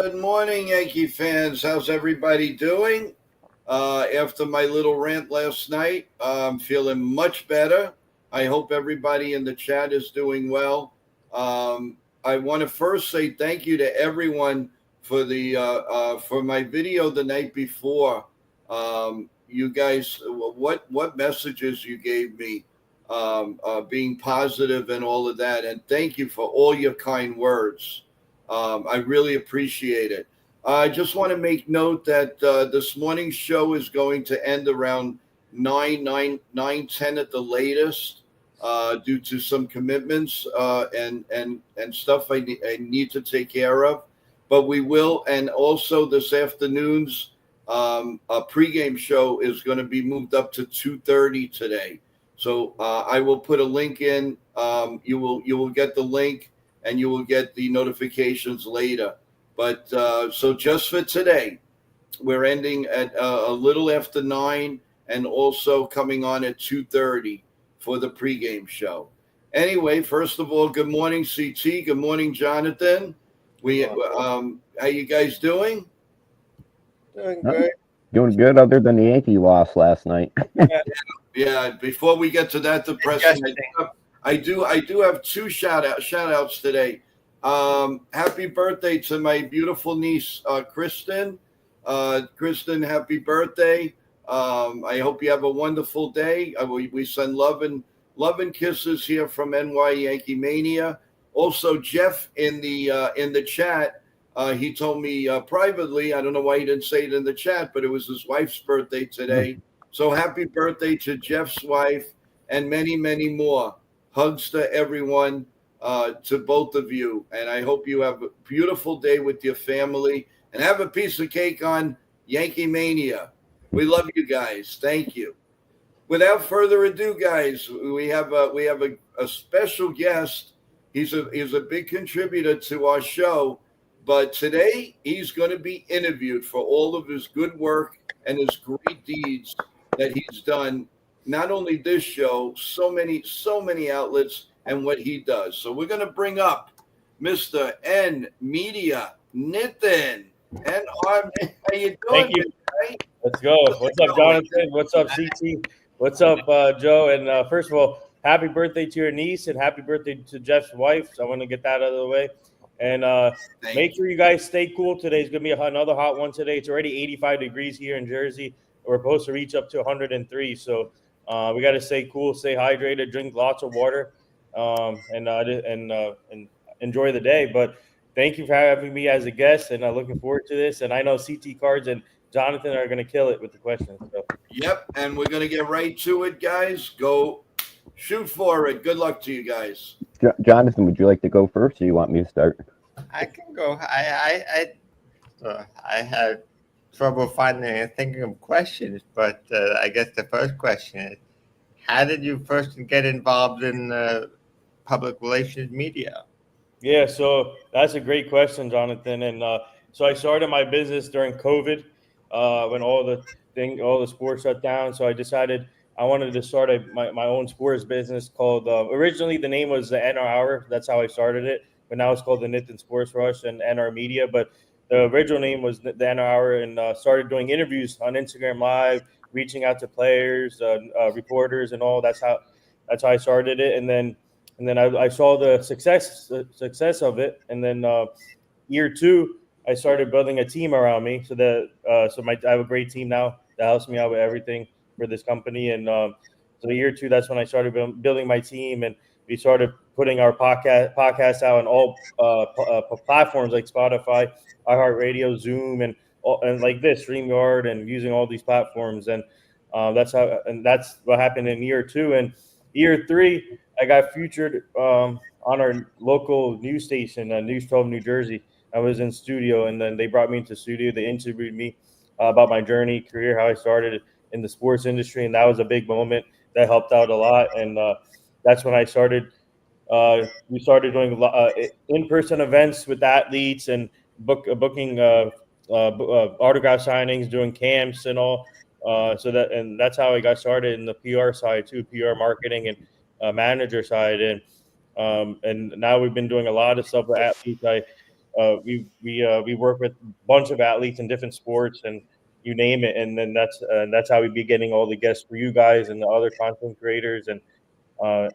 Good morning, Yankee fans. How's everybody doing? After my little rant last night, I'm feeling much better. I hope everybody in the chat is doing well. I want to first say thank you to everyone for the for my video the night before. You guys, what messages you gave me, being positive and all of that, and thank you for all your kind words. I really appreciate it. I just want to make note that this morning's show is going to end around 9, 10 at the latest, due to some commitments and stuff I need to take care of. But we will, and also this afternoon's a pregame show is going to be moved up to 2:30 today. So I will put a link in. You will get the link and you will get the notifications later. But so just for today, we're ending at a little after 9 and also coming on at 2:30 for the pregame show. Anyway, first of all, good morning, CT. Good morning, Jonathan. How you guys doing? Doing good. Doing good other than the Yankee loss last night. Yeah, before we get to that depressing, I do have two shout outs today. Happy birthday to my beautiful niece, Kristen. Kristen, happy birthday. I hope you have a wonderful day. We send love and kisses here from NY Yankee Mania. Also, Jeff in the chat, he told me privately, I don't know why he didn't say it in the chat, but it was his wife's birthday today. So happy birthday to Jeff's wife and many, many more. Hugs to everyone, to both of you. And I hope you have a beautiful day with your family and have a piece of cake on Yankee Mania. We love you guys. Thank you. Without further ado, guys, we have a special guest. He's a big contributor to our show, but today he's going to be interviewed for all of his good work and his great deeds that he's done. Not only this show, so many outlets and what he does. So we're going to bring up Mr. N Media Nitin. And how you doing? Thank you. Right? Let's go. What's up, Jonathan? What's up, CT? What's up, Joe? And first of all, happy birthday to your niece and happy birthday to Jeff's wife. So I want to get that out of the way. And make sure you guys stay cool today. It's going to be another hot one today. It's already 85 degrees here in Jersey. We're supposed to reach up to 103. So we got to stay cool, stay hydrated, drink lots of water, and enjoy the day. But thank you for having me as a guest, and I'm looking forward to this. And I know CT Cards and Jonathan are going to kill it with the questions. So. Yep, and we're going to get right to it, guys. Go shoot for it. Good luck to you guys. Jonathan, would you like to go first, or do you want me to start? I can go. I had trouble finding and thinking of questions, but I guess the first question is, how did you first get involved in public relations media? Yeah, so that's a great question, Jonathan. And so I started my business during COVID, when all the sports shut down. So I decided I wanted to start my own sports business called. Originally, the name was the NR Hour. That's how I started it. But now it's called the Nitin Sports Rush and NR Media. But the original name was the NR Hour, and started doing interviews on Instagram Live, reaching out to players, reporters, and all. That's how I started it. And then I saw the success of it. And then year 2, I started building a team around me. So I have a great team now that helps me out with everything for this company. And so year 2, that's when I started building my team, and we started putting our podcast out on all platforms like Spotify, iHeartRadio, Zoom, and like this StreamYard, and using all these platforms. And that's what happened in year 2. And year 3, I got featured on our local news station, News 12 New Jersey. I was in studio, and then they brought me into studio. They interviewed me about my journey, career, how I started in the sports industry, and that was a big moment that helped out a lot. And that's when I started. We started doing in-person events with athletes and booking autograph signings, doing camps and all. And that's how I got started in the PR side too, PR marketing and manager side. And now we've been doing a lot of stuff with athletes. we work with a bunch of athletes in different sports and you name it, and then that's how we be getting all the guests for you guys and the other content creators, and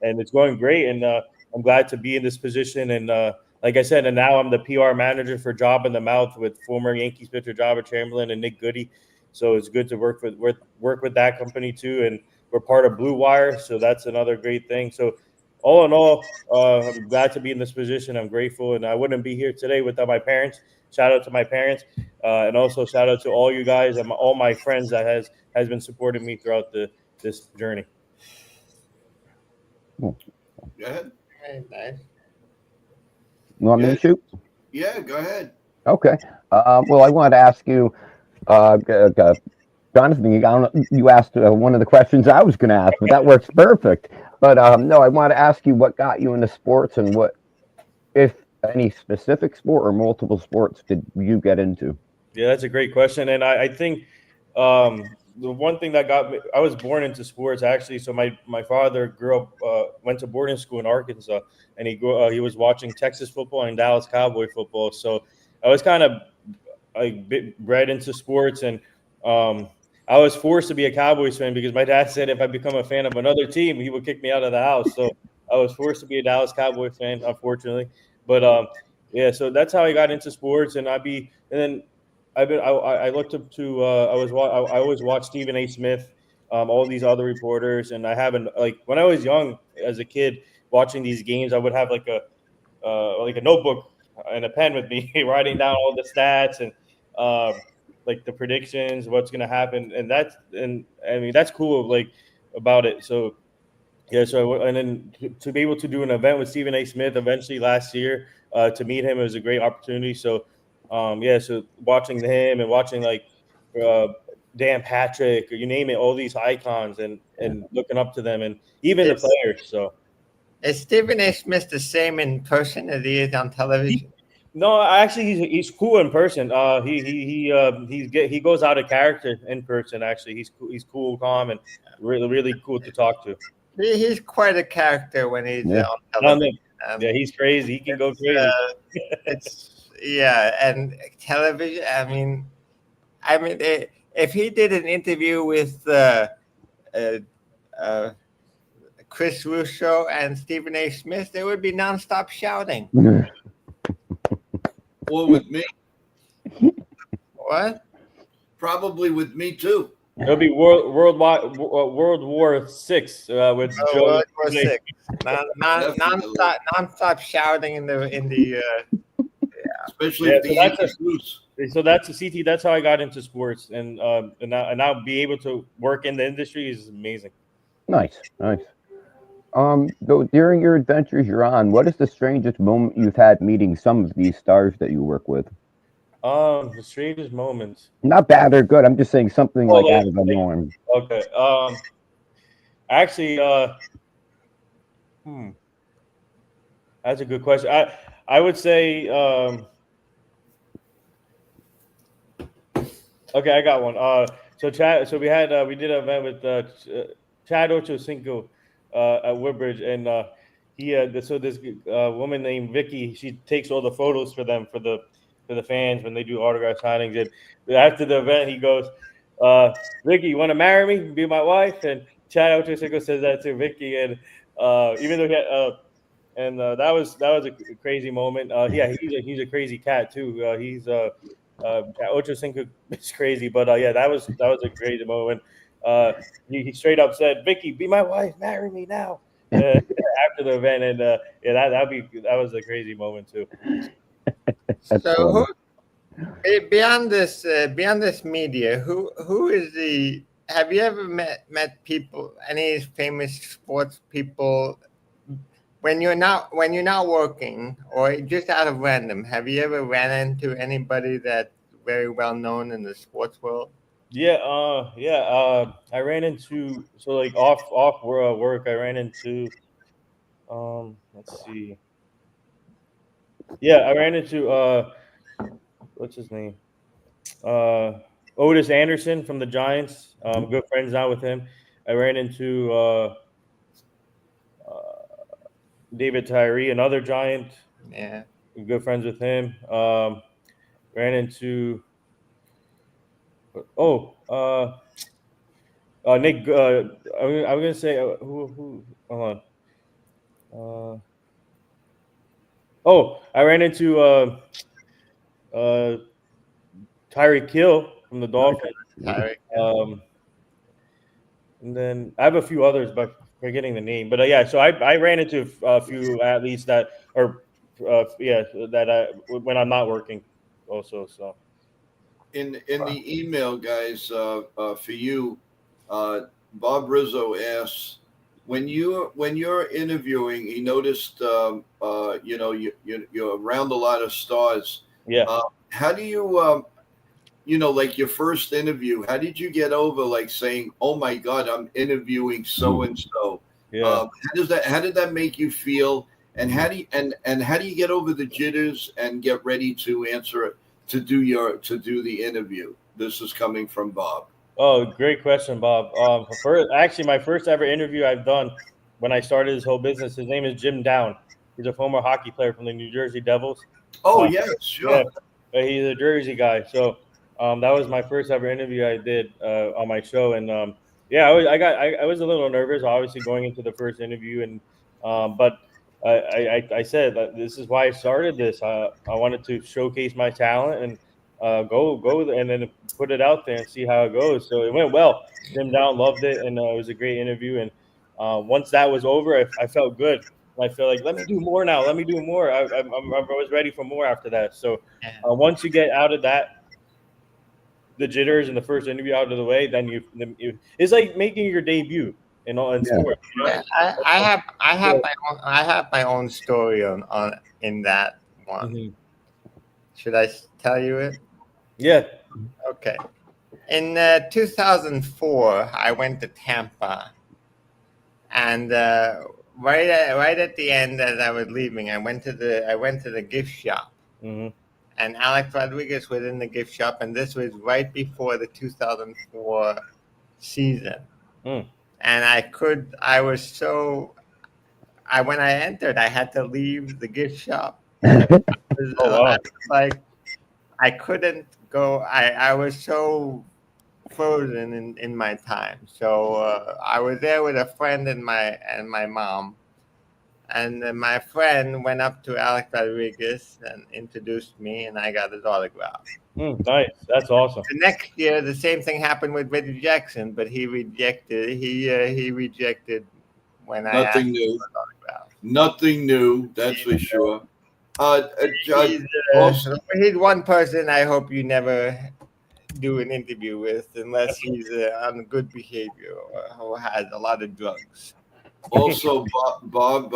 it's going great. And I'm glad to be in this position. And like I said, and now I'm the PR manager for Job in the Mouth with former Yankees pitcher Jabba Chamberlain and Nick Goody. So it's good to work with that company too. And we're part of Blue Wire, so that's another great thing. So all in all, I'm glad to be in this position. I'm grateful, and I wouldn't be here today without my parents. Shout out to my parents, and also shout out to all you guys and all my friends that has been supporting me throughout this journey. Go ahead. Very nice. You want me to shoot? Yeah, go ahead. Okay. Well, I wanted to ask you, Jonathan, you asked one of the questions I was going to ask, but that works perfect. But no, I want to ask you what got you into sports and what, if any specific sport or multiple sports did you get into? Yeah, that's a great question. And I think the one thing that got me, I was born into sports actually. So my father grew up, went to boarding school in Arkansas, and he was watching Texas football and Dallas Cowboy football. So I was kind of bred into sports, and I was forced to be a Cowboys fan because my dad said if I become a fan of another team, he would kick me out of the house. So I was forced to be a Dallas Cowboy fan, unfortunately. But yeah, so that's how I got into sports, and then I looked up to I always watched Stephen A. Smith, all these other reporters, and I haven't like when I was young as a kid watching these games, I would have like a notebook and a pen with me, writing down all the stats and like the predictions, what's gonna happen, and I mean that's cool like about it. So yeah, and then to be able to do an event with Stephen A. Smith eventually last year, to meet him, it was a great opportunity. So, yeah, so watching him and watching like uh, Dan Patrick, or you name it, all these icons, and looking up to them, and even the Is, players. So, is Stephen A. Smith the same in person as he is on television? no, actually, he's cool in person. He goes out of character in person. Actually, he's cool, calm, and really cool to talk to. He's quite a character when he's Yeah. on television. Yeah, he's crazy. He can go crazy. It's and television. If he did an interview with Chris Russo and Stephen A. Smith, there would be nonstop shouting. Or with me. What? Probably with me too. It'll be World War Six with Joe. World War VI. Non-stop shouting in the. Especially Yeah, if the Yankees lose. So that's CT. That's how I got into sports, and now be able to work in the industry is amazing. Nice. Though during your adventures you're on, what is the strangest moment you've had meeting some of these stars that you work with? The strangest moments. Not bad or good. I'm just saying something like out of the norm. Okay. Actually, that's a good question. I would say, okay, I got one. So Chad, we did an event with Chad Ochocinco at Woodbridge, and so this woman named Vicky, she takes all the photos for them for the fans when they do autograph signings. And after the event, he goes, "Vicky, you want to marry me? Be my wife?" And Chad Ochocinco says that to Vicky, and even though he had, that was a crazy moment. Yeah, he's a crazy cat too. Ocho Cinco is crazy, but yeah, that was a crazy moment. He straight up said, "Vicky, be my wife, marry me now." After the event, and yeah, that was a crazy moment too. So beyond this media, who is the? Have you ever met people, any famous sports people? When you're not working, or just out of random, have you ever ran into anybody that's very well known in the sports world? Yeah, I ran into like off work. I ran into let's see. Yeah, I ran into what's his name? Otis Anderson from the Giants. Good friends now with him. I ran into David Tyree, another Giant. Yeah. good friends with him. Ran into oh Nick. I'm gonna say who hold on. I ran into uh, Tyreek Hill from the Okay. Dolphins. Tyreek. Um, and then I have a few others, but forgetting the name. But yeah, so I ran into a few at least that are that I when I'm not working also. So In the email, guys, for you, uh, Bob Rizzo asks, when you're interviewing, he noticed, you're around a lot of stars. yeah. How do you, like your first interview, how did you get over like saying, "Oh my God, I'm interviewing so and so"? Yeah. How did that make you feel? And how do you get over the jitters and get ready to answer it to do the interview? This is coming from Bob. Oh, great question, Bob. Actually, my first ever interview I've done when I started this whole business. His name is Jim Down. He's a former hockey player from the New Jersey Devils. Oh Uh, yes, yeah, sure. but he's a Jersey guy. So that was my first ever interview I did on my show, and yeah, I was a little nervous, obviously going into the first interview, and but I said that this is why I started this. I wanted to showcase my talent and go and then put it out there and see how it goes. So it went well. Jim Down loved it, and it was a great interview. And once that was over, I felt good. I feel like let me do more now. Let me do more. I was ready for more after that. So Yeah. once you get out of that, the jitters in the first interview out of the way, then it's like making your debut in Yeah. sports. You know? Yeah, I have my own story on in that one. Mhm. Should I tell you it? Yeah. Okay. In 2004, I went to Tampa, and right at the end, as I was leaving, I went to the gift shop, Hmm. and Alex Rodriguez was in the gift shop, and this was right before the 2004 season, Mm. and I was so I when I entered, I had to leave the gift shop. Oh I wow. was like I couldn't go. I was so frozen in my time. So I was there with a friend and my mom, and then my friend went up to Alex Rodriguez and introduced me, and I got his autograph. Nice. That's awesome. The next year, the same thing happened with Reggie Jackson, but he rejected when I asked Nothing him new. for his autograph. Nothing new. That's for sure. He's, Also, he's one person I hope you never do an interview with unless he's on good behavior or has a lot of drugs. also, Bob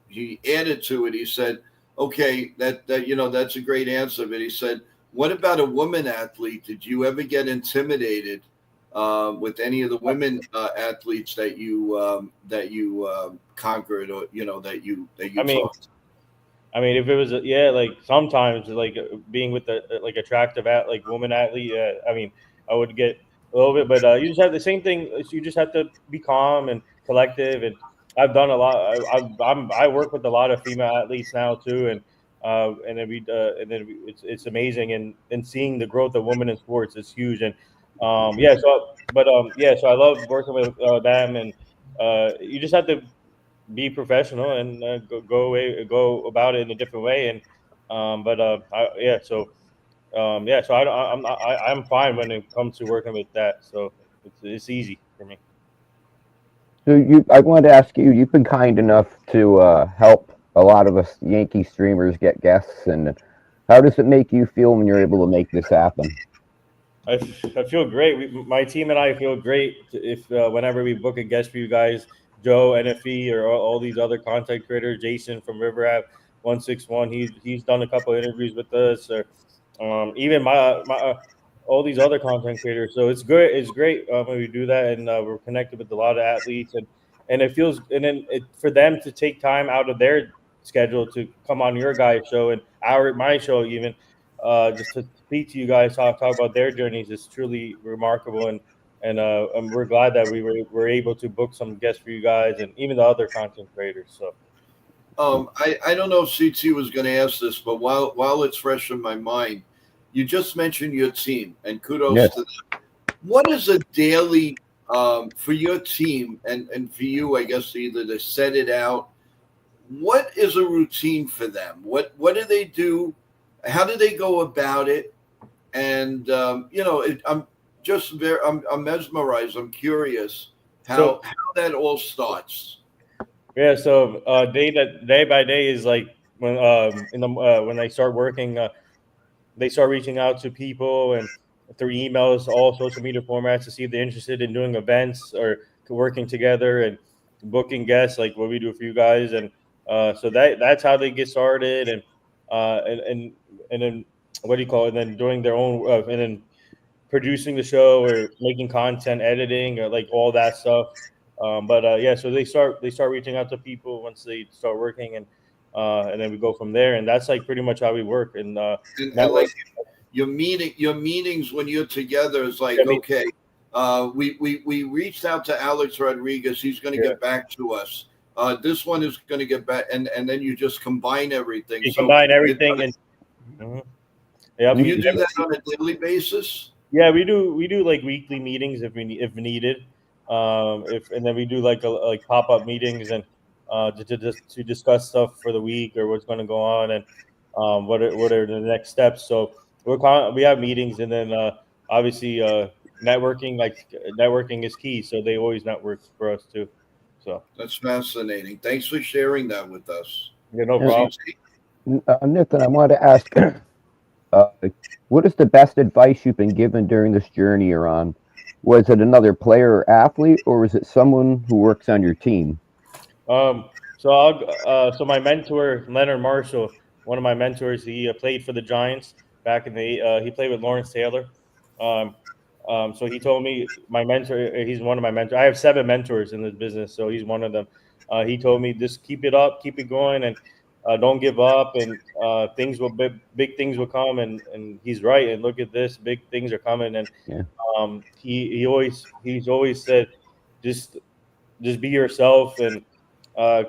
he added to it. He said, "Okay, that's a great answer." But he said, "What about a woman athlete? Did you ever get intimidated with any of the women athletes that you conquered, or that you I mean, talked?" if it was like sometimes like being with the like attractive like woman athlete, I would get a little bit, but you just have the same thing. You just have to be calm and collective. And I've done a lot. I work with a lot of female athletes now too, it's amazing, and seeing the growth of women in sports is huge. And so I love working with them, and you just have to be professional and go about it in a different way. And so I'm fine when it comes to working with that. So it's easy for me. So I wanted to ask you. You've been kind enough to help a lot of us Yankee streamers get guests, and how does it make you feel when you're able to make this happen? I feel great. My team and I feel great if whenever we book a guest for you guys, Joe, NFE, or all these other content creators, Jason from River App 161. He's done a couple interviews with us, or even my all these other content creators. So it's good. It's great when we do that, and we're connected with a lot of athletes, and it feels and then for them to take time out of their schedule to come on your guys' show and my show even just to speak to you guys, talk about their journeys is truly remarkable, and we're glad that we were able to book some guests for you guys and even the other content creators. So I don't know if CT was going to ask this, but while it's fresh in my mind, you just mentioned your team, and kudos Yes. to them. What is a daily for your team and for you? I guess either to set it out. What is a routine for them? What do they do? How do they go about it? And I'm just I'm mesmerized. I'm curious So how that all starts. yeah, so day by day is like when they start working, they start reaching out to people and through emails, all social media formats to see if they're interested in doing events or working together and booking guests, like what we do for you guys. And so that's how they get started, and uh, and and and then what do you call it? And then doing their own, and then producing the show or making content, editing, or like all that stuff. But yeah, so they start reaching out to people once they start working, and then we go from there. And that's like pretty much how we work. And And network. like your meetings when you're together is I like, mean, okay, we reached out to Alex Rodriguez. He's going to yeah, get back to us. This one is going to get back, and then you just combine everything. you So combine everything, and mhm. Yep, do Mm, you do that on a daily basis? yeah, we do like weekly meetings if needed. If and then we do like pop up meetings and to discuss stuff for the week or what's going to go on, and what are the next steps. So we have meetings, and then obviously networking is key. So they always network for us too. So That's fascinating. Thanks for sharing that with us. yeah, no And, problem. CT? Nathan, I wanted to ask, uh, what is the best advice you've been given during this journey you're on? Was it another player or athlete, or was it someone who works on your team? So my mentor Leonard Marshall, one of my mentors, he played for the Giants back in the. He played with Lawrence Taylor. Um, so he told me my mentor. He's one of my mentors. I have 7 mentors in this business, so he's one of them. He told me just keep it up, keep it going, and don't give up. And big things will come. And he's right. And look at this, big things are coming. And Yeah. he's always said, just be yourself and uh,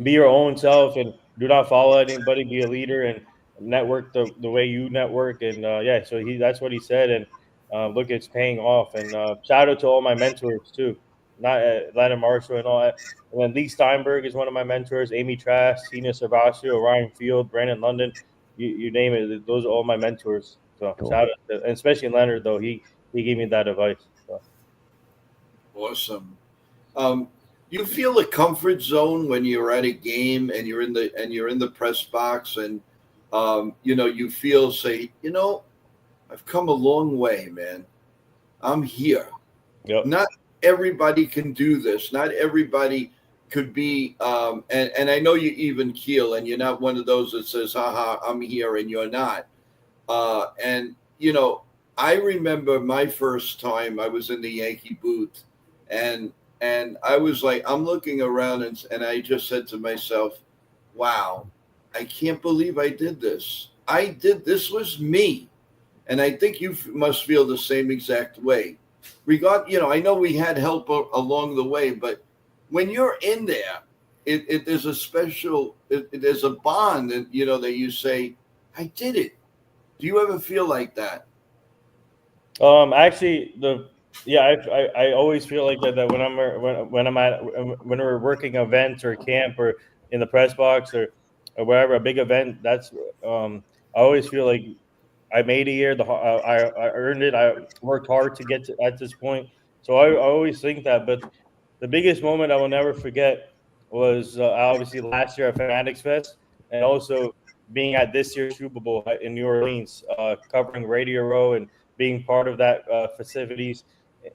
be your own self and do not follow anybody. Be a leader and network the way you network. And yeah, so that's what he said. And look, it's paying off. And shout out to all my mentors too, not Atlanta Marshall and all that. And then Lee Steinberg is one of my mentors. Amy Trask, Tina Servatio, Ryan Field, Brandon London. You name it. Those are all my mentors. So Cool. shout out, and especially Leonard though. He gave me that advice. So. Awesome. Um, you feel a comfort zone when you're at a game and you're in the press box and you feel say, I've come a long way, man. I'm here. Yep. Not everybody can do this. Not everybody could be and I know you even keel and you're not one of those that says, haha, I'm here and you're not. And I remember my first time I was in the Yankee booth, and I was like, I'm looking around, and I just said to myself, "Wow, I can't believe I did this. I did this was me." And I think you must feel the same exact way. I know we had help along the way, but when you're in there, there's a special, there's a bond, that that you say, "I did it." Do you ever feel like that? Actually, I always feel like that when when we're working events or camp or in the press box or wherever a big event. I always feel like I made a year. I earned it. I worked hard to get to at this point. So I always think that. But the biggest moment I will never forget was obviously last year at Fanatics Fest, and also being at this year's Super Bowl in New Orleans, covering Radio Row and being part of that facilities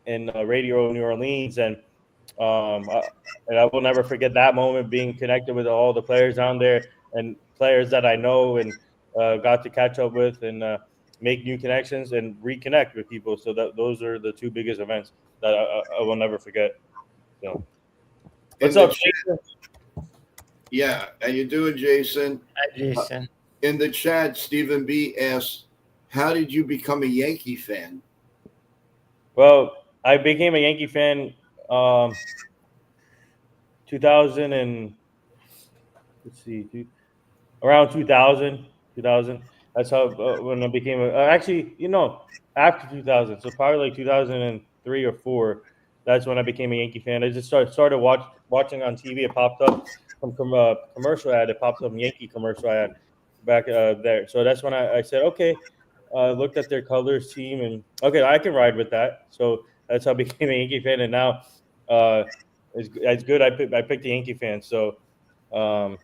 in Radio Row, New Orleans. Um, I, and I will never forget that moment being connected with all the players down there and players that I know and got to catch up with and make new connections and reconnect with people. So that those are the 2 biggest events that I will never forget. So, what's In the up, chat, Jason? yeah, how you doing, Jason? Hi, Uh, Jason. in the chat, Stephen B asked, "How did you become a Yankee fan?" Well, I became a Yankee fan 2000 and let's see, around 2000, 2000. That's how when I became actually, after 2000. So probably like 2003 or four. That's when I became a Yankee fan. I just started watching on TV. It popped up from commercial ad. It popped up Yankee commercial ad back there. So that's when I said, okay. Looked at their colors team and okay, I can ride with that. So that's how I became a Yankee fan. And now, uh, it's good. I picked the Yankee fan. So, um,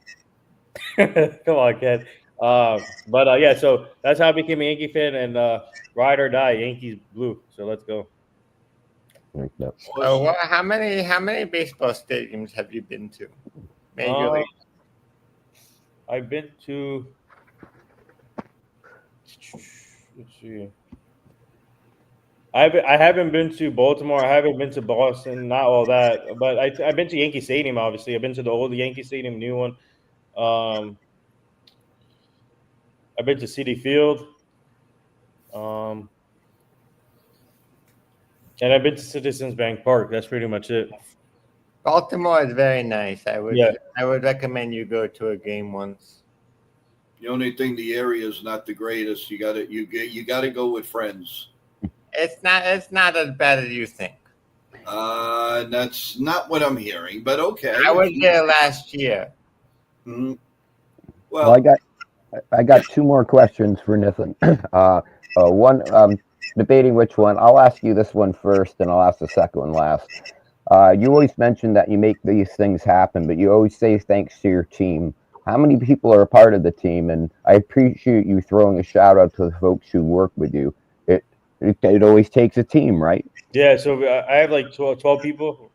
come on, Ken. But yeah, so that's how I became a Yankee fan, and ride or die, Yankees blue. So let's go. Like that. So how many baseball stadiums have you been to? Major Um, League. I've been to. Let's see. I haven't been to Baltimore. I haven't been to Boston. Not all that, but I've been to Yankee Stadium. Obviously, I've been to the old Yankee Stadium, new one. Um, I've been to City Field. Um, and I've been to Citizens Bank Park. That's pretty much it. Baltimore is very nice. I would Yeah. I would recommend you go to a game once. The only thing, the area is not the greatest. You got to go with friends. It's not as bad as you think. That's not what I'm hearing, but okay. I was there last year. Mhm. Well, Well, I got two more questions for Nathan. One, debating which one. I'll ask you this one first, and I'll ask the second one last. You always mention that you make these things happen, but you always say thanks to your team. How many people are a part of the team? And I appreciate you throwing a shout out to the folks who work with you. It always takes a team, right? Yeah, so I have like 12 people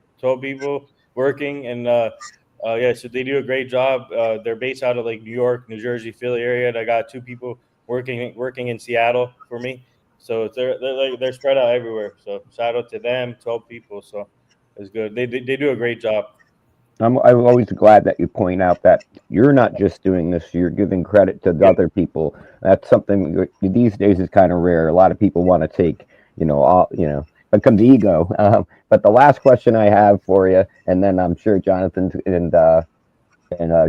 working, and yeah, so they do a great job. They're based out of like New York, New Jersey, Philly area, and I got two people working in Seattle for me. So they're spread out everywhere. So shout out to them, 12 people. So it's good. They do a great job. I'm always glad that you point out that you're not just doing this, you're giving credit to the Yeah. other people. That's something these days is kind of rare. A lot of people want to take, all, becomes ego. But the last question I have for you, and then I'm sure Jonathan and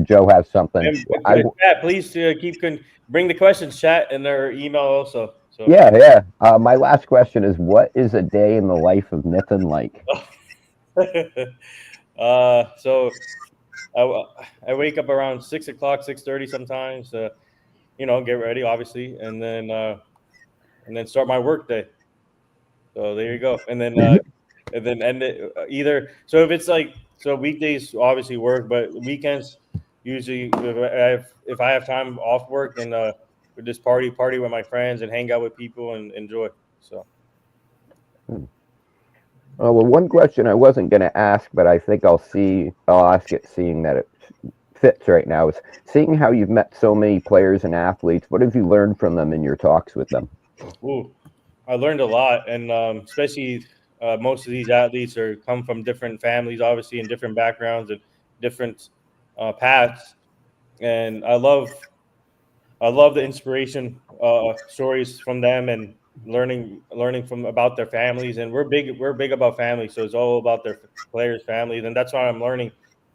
Joe have something. And chat, please bring the questions, chat, in their email also. So. Yeah, yeah. My last question is, what is a day in the life of Nathan like? So I wake up around 6 o'clock, 6:30 sometimes. Get ready, obviously, and then start my work day. So there you go, and then end it either. So if it's like weekdays, obviously work, but weekends usually if I have time off work, then we just party with my friends and hang out with people and enjoy. So. Well, one question I wasn't going to ask, but I think I'll ask it seeing that it fits right now is seeing how you've met so many players and athletes. What have you learned from them in your talks with them? Ooh, I learned a lot, and especially most of these athletes come from different families, obviously, and different backgrounds and different paths. And I love the inspiration stories from them and learning from about their families. And we're big about family, so it's all about their players' families, and that's why I'm learning,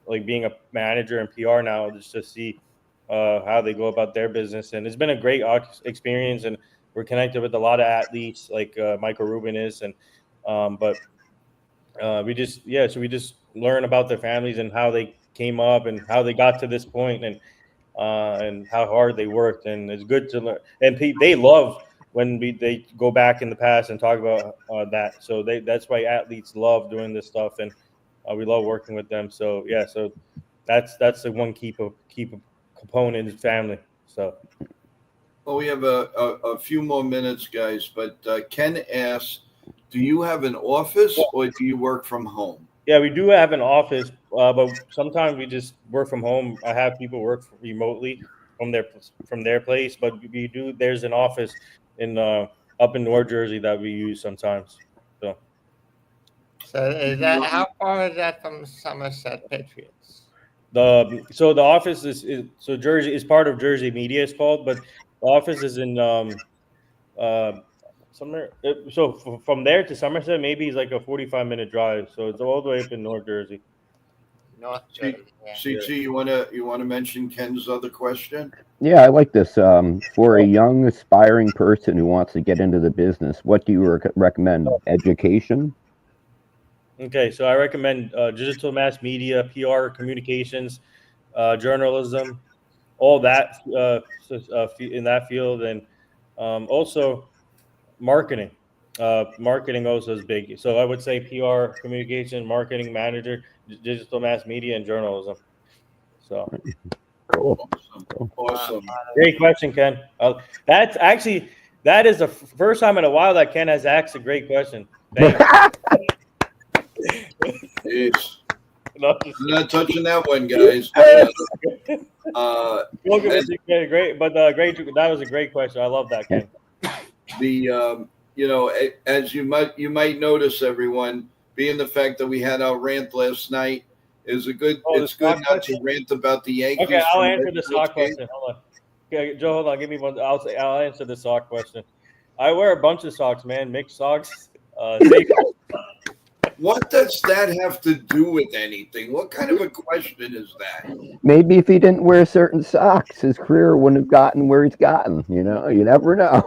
like being a manager and PR now, just to see how they go about their business. And it's been a great experience, and we're connected with a lot of athletes like Michael Rubin is, and but we just learn about their families and how they came up and how they got to this point, and how hard they worked. And it's good to learn. And they love when they go back in the past and talk about that. So that's why athletes love doing this stuff, and we love working with them. So yeah, so that's the one key component is family. So. well, we have a few more minutes, guys. But Ken asks, do you have an office or do you work from home? Yeah, we do have an office, but sometimes we just work from home. I have people work remotely from their place, but we do. There's an office in up in North Jersey that we use sometimes. So So is that how far is that from Somerset Patriots? the office so Jersey is part of Jersey Media. It's called, but the office is in uh, somewhere. From there to Somerset, maybe it's like a 45-minute drive. So it's all the way up in North Jersey. North See- Jersey. Yeah. CT, you wanna mention Ken's other question? Yeah, I like this. For a young aspiring person who wants to get into the business, what do you recommend? Education? Okay, so I recommend digital mass media, PR, communications, journalism, all that in that field, and also marketing. Marketing also is big. So I would say PR, communication, marketing manager, digital mass media, and journalism. So Cool. Awesome. great question, Ken. That is the first time in a while that Ken has asked a great question. Thanks. Jeez. No, just I'm not touching that one, guys. joking with you, great, but great. That was a great question. I love that, Ken. As you might notice, everyone, being the fact that we had our rant last night is a good. Oh, It's the good sock not question? to rant about the Yankees. Okay, I'll from answer the Red sock Sox game. question. Hold on. Okay, Joe, hold on. Give me one. I'll answer the sock question. I wear a bunch of socks, man. Mixed socks. Safe. What does that have to do with anything? What kind of a question is that? Maybe if he didn't wear certain socks, his career wouldn't have gotten where he's gotten. You know, you never know.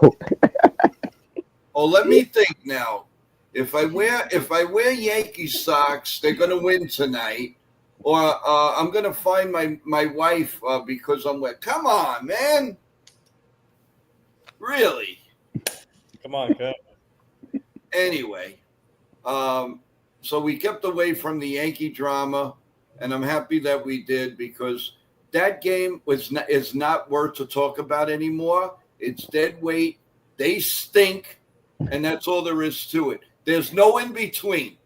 Oh, let me think now. If I wear Yankee socks, they're going to win tonight. Or I'm going to find my wife because I'm wet. Come on, man. Really? Come on, Ken. Anyway, so we kept away from the Yankee drama, and I'm happy that we did because that game is not worth to talk about anymore. It's dead weight. They stink, and that's all there is to it. There's no in between.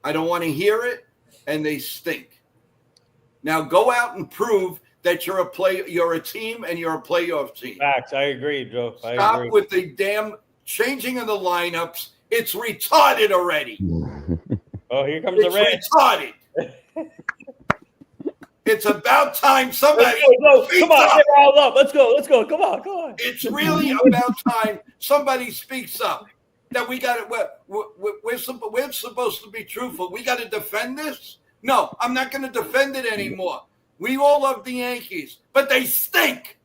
I don't want to hear it, and they stink. Now go out and prove that you're a team, and you're a playoff team. Facts. I agree, Joe. I Stop agree. with the damn changing of the lineups. It's retarded already. Oh, here comes the It's rant. retarded. It's about time somebody Let's go. speaks Come on, up. get riled up. Let's go. Let's go. Come on. Come on. It's really about time somebody speaks up. That we got it. We're supposed to be truthful. We got to defend this. No, I'm not going to defend it anymore. We all love the Yankees, but they stink.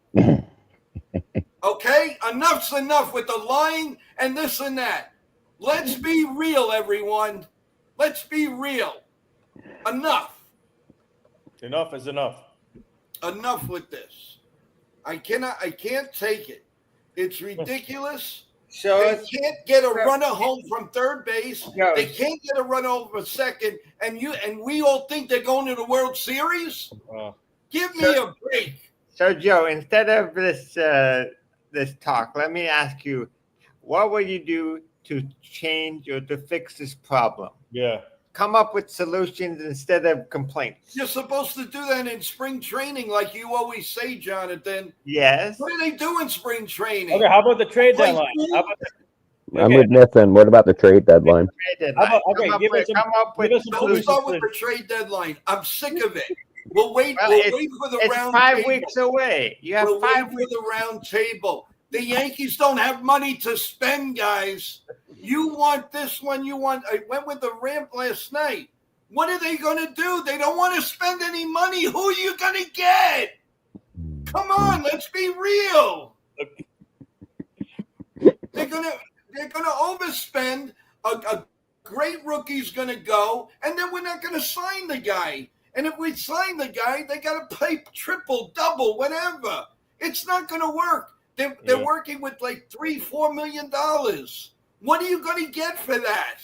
Okay, enough's enough with the lying and this and that. Let's be real, everyone. Let's be real. Enough. Enough is enough. Enough with this. I can't take it. It's ridiculous. So They can't get a runner home from third base. No. They can't get a runner over second, and we all think they're going to the World Series. Give me a break. So Joe, instead of this talk, let me ask you, what will you do to change or to fix this problem? Yeah. Come up with solutions instead of complaints. You're supposed to do that in spring training, like you always say, Jonathan. Yes. What do they do in spring training? Okay, how about the trade Play deadline? pool? How about I'm with Nathan. What about the trade deadline? How about- okay, come up give us with, some- come up with give us some Don't solutions. start with the trade deadline. I'm sick of it. We'll wait. Well, We'll wait for the It's round 5 table. weeks away. You have We'll 5 wait weeks. for the round table. The Yankees don't have money to spend, guys. You want this one. I went with the ramp last night. What are they going to do? They don't want to spend any money. Who are you going to get? Come on, let's be real. They're gonna overspend. A great rookie's gonna go, and then we're not gonna sign the guy. And if we sign the guy, they gotta pay triple, double, whatever. It's not gonna work. They're working with like $3-4 million. What are you gonna get for that?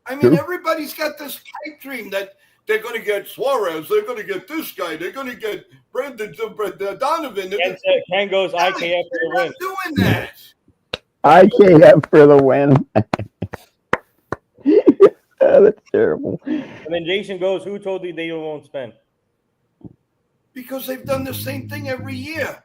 I mean, everybody's got this pipe dream that they're going to get Suarez, they're going to get this guy, they're going to get Brandon Donovan. Ken goes IKF for They're the not win. doing that. IKF for the win. Oh, that's terrible. And then Jason goes, who told you they won't spend? Because they've done the same thing every year.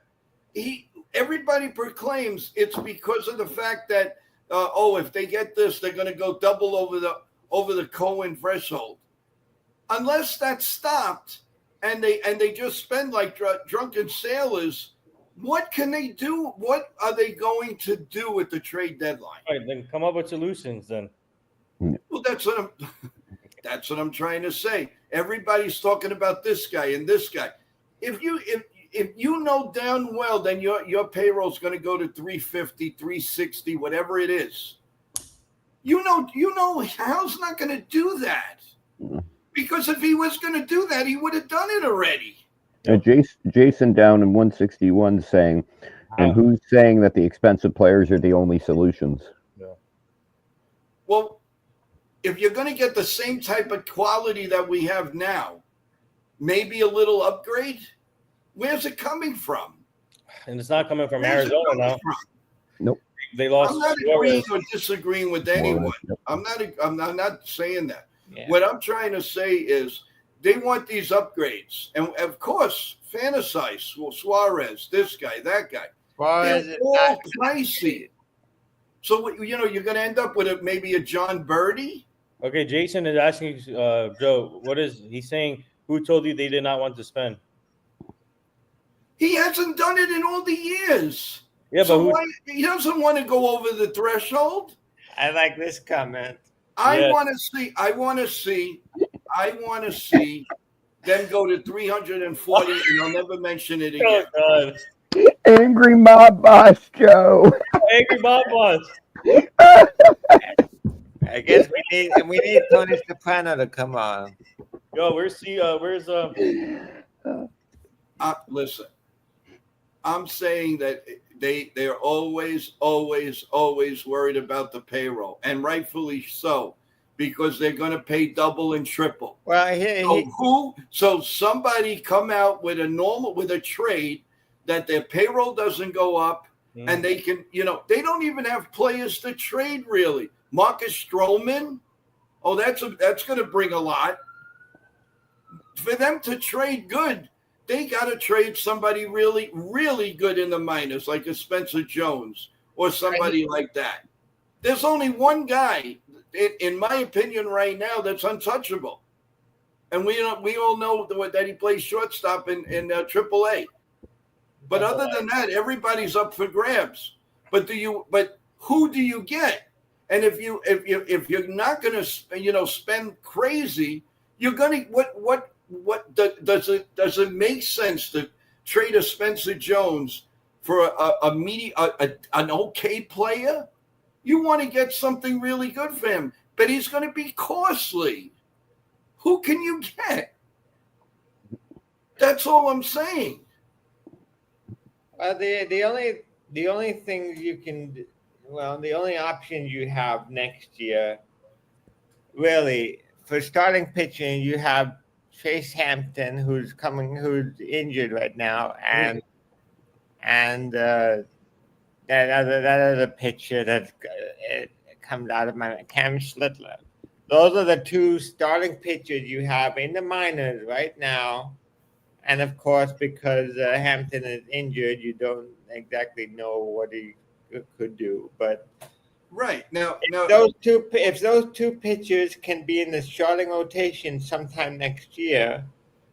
Everybody proclaims it's because of the fact that if they get this, they're going to go double over the Cohen threshold. Unless that's stopped and they just spend like drunken sailors, what can they do? What are they going to do with the trade deadline? All right, then come up with solutions then. Well, that's what That's what I'm trying to say. Everybody's talking about this guy and this guy. If you know damn well, then your payroll's going to go to 350, 360, whatever it is. You know, Hal's not going to do that, because if he was going to do that, he would have done it already. Jason down in 161 saying, and who's saying that the expensive players are the only solutions? Yeah. Well, if you're going to get the same type of quality that we have now, maybe a little upgrade, where's it coming from? And it's not coming from Arizona now. Nope. They lost. I'm not agreeing or disagreeing with anyone. Yep. I'm not saying that. Yeah. What I'm trying to say is they want these upgrades. And of course, fantasize, Suarez, this guy, that guy. They're all pricey. So, you're going to end up with maybe a John Birdie. Okay, Jason is asking Joe, what is he saying? Who told you they did not want to spend? He hasn't done it in all the years. Yeah, so but why, he doesn't want to go over the threshold. I like this comment. I want to see them go to 340, and I'll never mention it again. Oh, God. Angry mob boss Joe. Angry Bob Boss. I guess we need Tony Soprano to come on. Yo, where's Listen, I'm saying that they're always worried about the payroll, and rightfully so, because they're going to pay double and triple. Well, So somebody come out with a trade that their payroll doesn't go up, and they can, they don't even have players to trade really. Marcus Stroman, that's going to bring a lot. For them to trade good, they got to trade somebody really, really good in the minors, like a Spencer Jones or somebody like that. There's only one guy, in my opinion, right now that's untouchable, and we all know that he plays shortstop in AAA. But other than that, everybody's up for grabs. But who do you get? And if you're not going to spend crazy, you're going to what does it make sense to trade a Spencer Jones for an okay player? You want to get something really good for him, but he's going to be costly. Who can you get? That's all I'm saying. Well, the only thing you can, the only option you have next year, really, for starting pitching, you have Chase Hampton, who's injured right now, and that other pitcher that comes out of my Cam Schlittler. Those are the two starting pitchers you have in the minors right now. And of course, because Hampton is injured, you don't exactly know what he could do. But right now, if those two pitchers can be in the starting rotation sometime next year,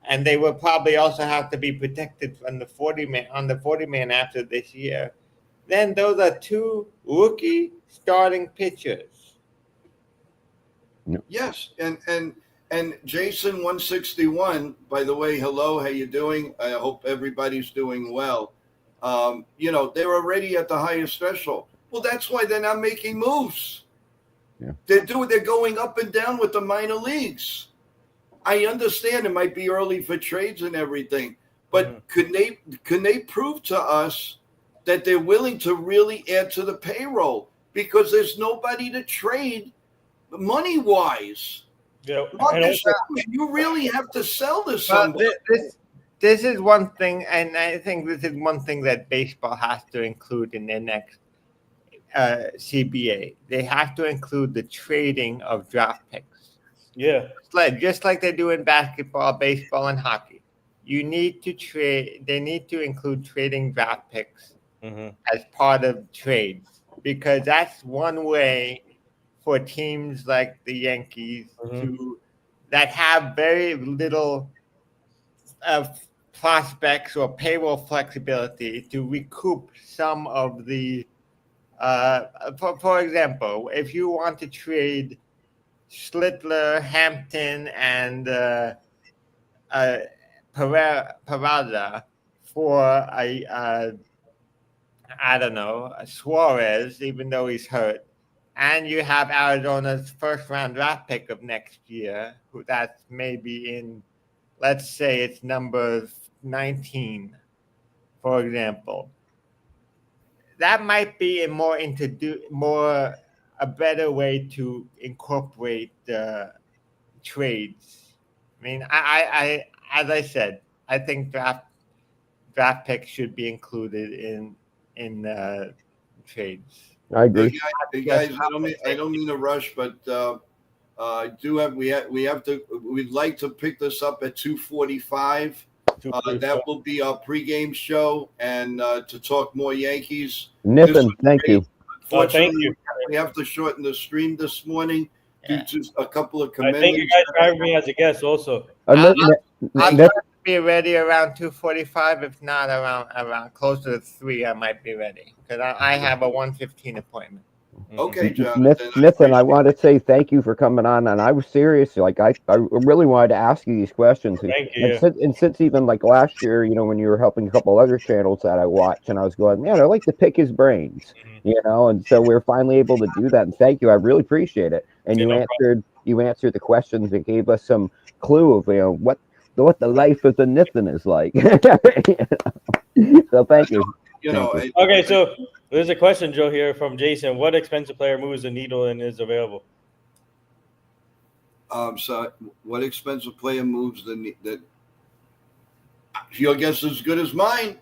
and they will probably also have to be protected on the 40-man after this year, then those are two rookie starting pitchers. Yes, and Jason 161, by the way, hello, how you doing? I hope everybody's doing well. They're already at the highest threshold. Well, that's why they're not making moves. Yeah. They're going up and down with the minor leagues. I understand it might be early for trades and everything, but can they prove to us that they're willing to really add to the payroll? Because there's nobody to trade money-wise. Yeah, you really have to sell to somebody. This is one thing, and I think this is one thing that baseball has to include in their next CBA. They have to include the trading of draft picks. Yeah, just like they do in basketball, baseball, and hockey. You need to trade. They need to include trading draft picks as part of trades, because that's one way for teams like the Yankees that have very little prospects or payroll flexibility to recoup some of the. For example, if you want to trade Schlittler, Hampton, and Parada for I don't know, Suarez, even though he's hurt. And you have Arizona's first round draft pick of next year, who that's maybe in, let's say it's number 19, for example. That might be a better way to incorporate trades. I mean, as I said, I think draft picks should be included in trades. I agree. Hey guys, I don't mean to rush, but we'd like to pick this up at 2:45. That will be our pregame show, and to talk more Yankees. Niffin, thank you. Unfortunately, thank you. we have to shorten the stream this morning due to a couple of I commitments. thank you guys for having me as a guest also. I'll try to be ready around 2:45. If not, around closer to 3, I might be ready because I have a 1:15 appointment. Okay, Jonathan. Niffin, I want to say thank you for coming on, and I was serious. Like I really wanted to ask you these questions. Thank you. And since even like last year, when you were helping a couple other channels that I watch, and I was going, man, I like to pick his brains, and so we're finally able to do that. And thank you, I really appreciate it. And you answered the questions and gave us some clue of what the life of the Niffin is like. So thank you. Okay, so there's a question, Joe, here from Jason. What expensive player moves the needle and is available? So what expensive player moves that? Your guess is as good as mine.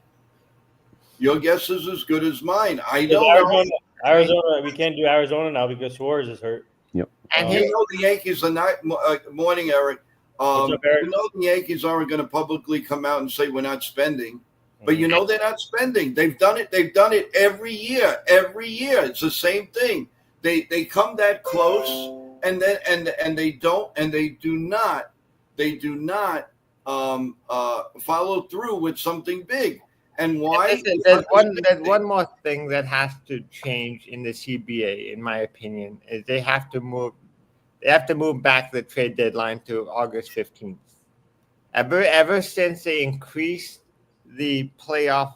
Your guess is as good as mine. I don't know. Arizona, we can't do Arizona now because Suarez is hurt. Yep. And the Yankees are not. Morning, Eric. What's up, Eric? The Yankees aren't going to publicly come out and say we're not spending. But they're not spending. They've done it. They've done it every year. Every year, it's the same thing. They come that close, and then and they don't, and they do not follow through with something big. And why? There's one more thing that has to change in the CBA, in my opinion, is they have to move back the trade deadline to August 15th. Ever since they increased the playoff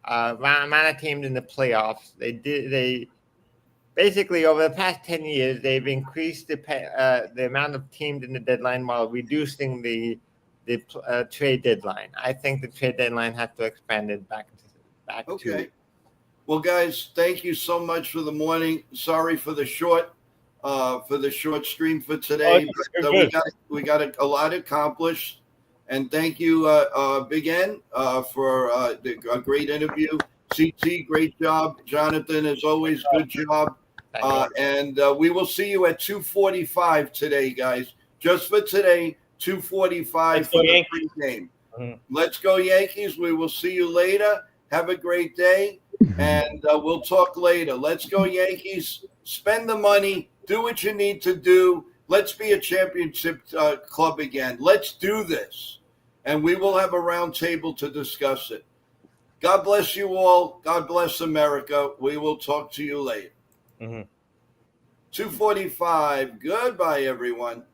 amount of teams in the playoffs, they basically over the past 10 years they've increased the amount of teams in the deadline while reducing the trade deadline. I think the trade deadline has to expand it back Okay. to. Well, guys, thank you so much for the morning. Sorry for the short stream for today, but we got a lot accomplished. And thank you, Big N, for a great interview. CT, great job. Jonathan, as always, good job. And we will see you at 2:45 today, guys. Just for today, 2:45 for the pregame. Let's go, Yankees. We will see you later. Have a great day, and we'll talk later. Let's go, Yankees. Spend the money. Do what you need to do. Let's be a championship club again. Let's do this. And we will have a round table to discuss it. God bless you all. God bless America. We will talk to you later. 2:45. Goodbye, everyone.